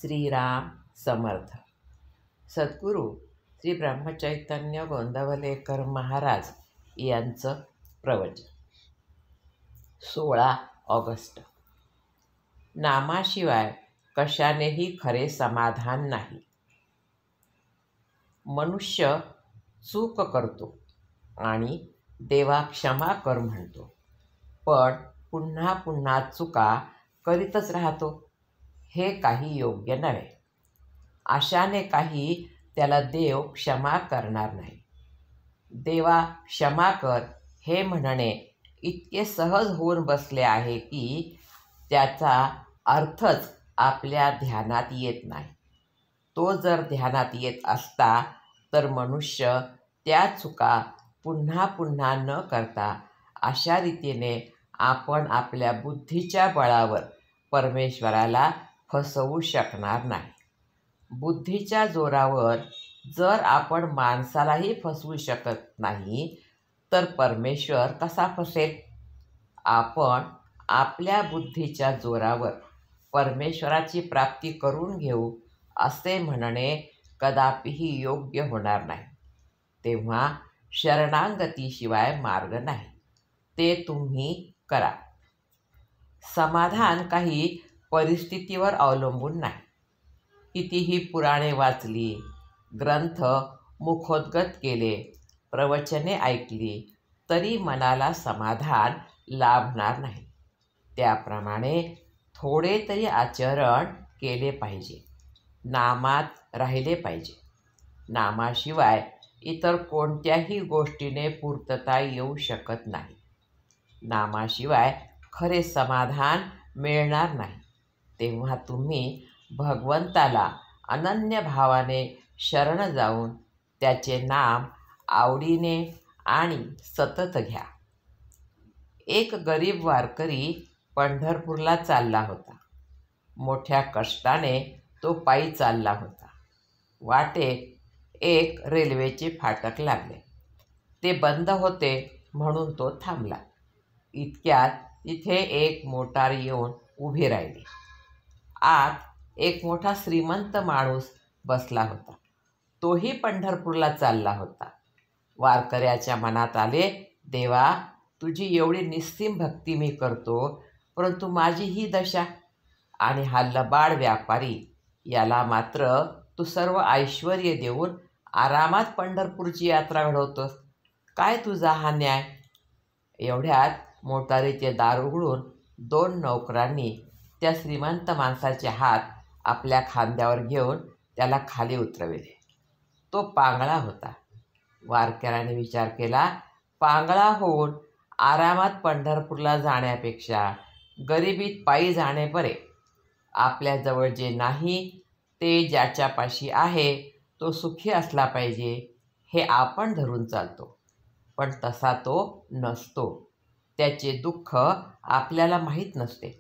श्रीराम समर्थ. सद्गुरू श्री ब्रह्मचैतन्य गोंदवलेकर महाराज यांचं प्रवचन. 16 ऑगस्ट. नामाशिवाय कशानेही खरे समाधान नाही. मनुष्य चूक करतो आणि देवा क्षमा कर म्हणतो, पण पुन्हा पुन्हा चुका करीतच राहतो. हे काही योग्य नव्हे. अशाने काही त्याला देव क्षमा करणार नाही. देवा क्षमा कर हे म्हणणे इतके सहज होऊन बसले आहे की त्याचा अर्थच आपल्या ध्यानात येत नाही. तो जर ध्यानात येत असता तर मनुष्य त्या चुका पुन्हा पुन्हा न करता अशा रीतीने आपण आपल्या बुद्धीच्या बळावर परमेश्वराला फसवू शकणार नाही. बुद्धीच्या जोरावर जर आपण माणसालाही फसवू शकत नाही तर परमेश्वर कसा फसेल? आपण आपल्या बुद्धीच्या जोरावर परमेश्वराची प्राप्ती करून घेऊ असे म्हणणे कदापिही योग्य होणार नाही. तेव्हा शरणागतीशिवाय मार्ग नाही. ते तुम्ही करा. समाधान काही परिस्थितीवर अवलंबून नाही. कितीही पुराणे वाचली, ग्रंथ मुखोद्गत केले, प्रवचने ऐकली तरी मनाला समाधान लाभणार नाही. त्याप्रमाणे थोडे तरी आचरण केले पाहिजे. नामात राहिले पाहिजे. नामाशिवाय इतर कोणत्याही गोष्टीने पूर्तता येऊ शकत नाही. नामाशिवाय खरे समाधान मिळणार नाही. तेव्हा तुम्ही भगवंताला अनन्य भावाने शरण जाऊन त्याचे नाम आवडीने आणि सतत घ्या. एक गरीब वारकरी पंढरपूरला चालला होता. मोठ्या कष्टाने तो पायी चालला होता. वाटेत एक रेल्वेचे फाटक लागले. ते बंद होते म्हणून तो थांबला. इतक्यात तिथे एक मोटार येऊन उभी राहिली. आत एक मोठा श्रीमंत माणूस बसला होता. तोही पंढरपूरला चालला होता. वारकऱ्याच्या मनात आले, देवा तुझी एवढी निस्सीम भक्ती मी करतो, परंतु माझी ही दशा आणि हा लबाड व्यापारी याला मात्र तू सर्व ऐश्वर देऊन आरामात पंढरपूरची यात्रा घडवतोस. काय तुझा हा न्याय? एवढ्यात मोटारीचे दार उघडून 2 नोकरांनी त्या श्रीमंत माणसाचे हात आपल्या खांद्यावर घेऊन त्याला खाली उतरविले. तो पांगळा होता. वारकऱ्याने विचार केला, पांगळा होऊन आरामात पंढरपूरला जाण्यापेक्षा गरिबीत पायी जाणे बरे. आपल्याजवळ जे नाही ते ज्याच्यापाशी आहे तो सुखी असला पाहिजे हे आपण धरून चालतो, पण तसा तो नसतो. त्याचे दुःख आपल्याला माहीत नसते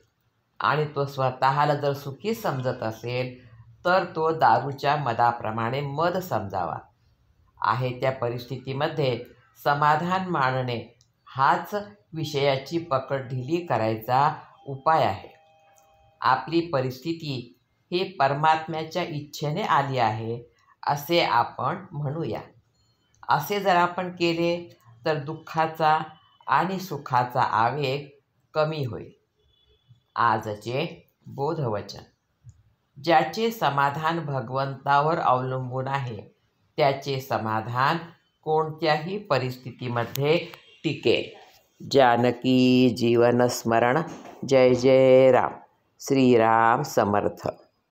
आणि तो स्वतःला जर सुखी समजत असेल तर तो दारूच्या मदाप्रमाणे मद समजावा. आहे त्या परिस्थितीमध्ये समाधान मानणे हाच विषयाची पकड ढिली करायचा उपाय आहे. आपली परिस्थिती ही परमात्म्याच्या इच्छेने आली आहे असे आपण म्हणूया. असे जर आपण केले तर दुःखाचा आणि सुखाचा आवेग कमी होईल. आजचे बोधवचन. ज्याचे समाधान भगवंतावर अवलंबून आहे त्याचे समाधान कोणत्याही परिस्थितीमध्ये टिकेल. जानकी जीवन स्मरण. जय जय राम. श्रीराम समर्थ.